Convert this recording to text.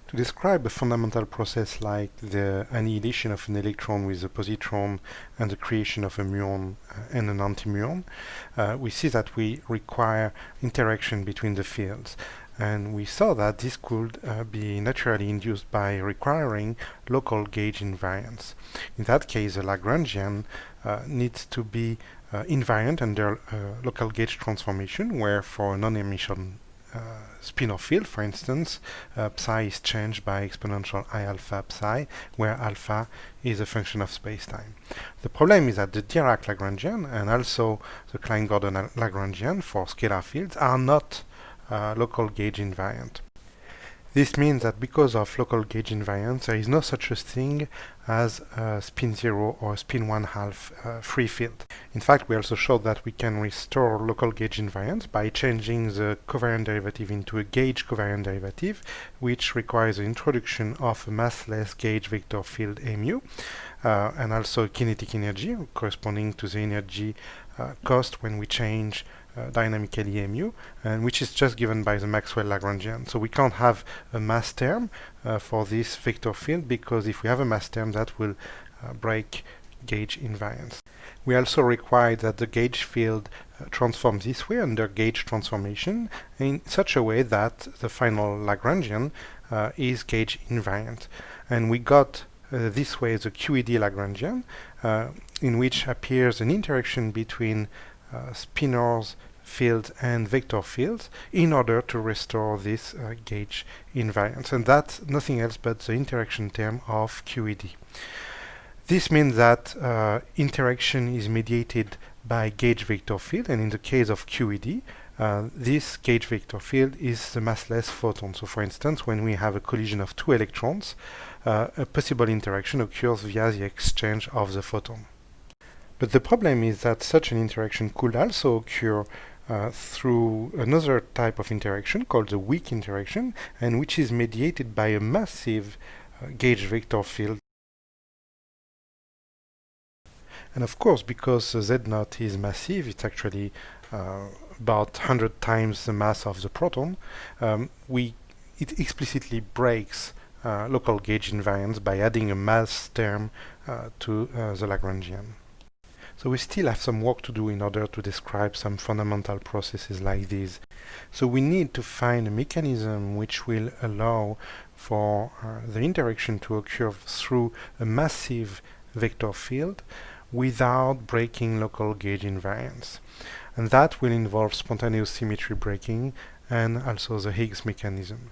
To describe a fundamental process like the annihilation of an electron with a positron and the creation of a muon and an antimuon, we see that we require interaction between the fields. And we saw that this could be naturally induced by requiring local gauge invariance. In that case, the Lagrangian needs to be invariant under local gauge transformation, where for a non-emission spin-off field, for instance, psi is changed by exponential I alpha psi, where alpha is a function of space-time. The problem is that the Dirac Lagrangian and also the Klein-Gordon Lagrangian for scalar fields are not local gauge invariant. This means that because of local gauge invariance, there is no such a thing as a spin 0 or spin 1/2 free field. In fact, we also showed that we can restore local gauge invariance by changing the covariant derivative into a gauge covariant derivative, which requires the introduction of a massless gauge vector field mu, and also kinetic energy corresponding to the energy cost when we change dynamically mu, and which is just given by the Maxwell Lagrangian. So we can't have a mass term for this vector field, because if we have a mass term, that will break gauge invariance. We also require that the gauge field transforms this way under gauge transformation in such a way that the final Lagrangian is gauge invariant. And we got this way the QED Lagrangian, in which appears an interaction between spinors, fields, and vector fields in order to restore this gauge invariance. And that's nothing else but the interaction term of QED. This means that interaction is mediated by gauge vector field, and in the case of QED, this gauge vector field is the massless photon. So for instance, when we have a collision of two electrons, a possible interaction occurs via the exchange of the photon. But the problem is that such an interaction could also occur through another type of interaction called the weak interaction, and which is mediated by a massive gauge vector field. And of course, because the Z0 is massive, it's actually about 100 times the mass of the proton, it explicitly breaks local gauge invariance by adding a mass term to the Lagrangian. So we still have some work to do in order to describe some fundamental processes like these. So we need to find a mechanism which will allow for the interaction to occur through a massive vector field without breaking local gauge invariance. And that will involve spontaneous symmetry breaking and also the Higgs mechanism.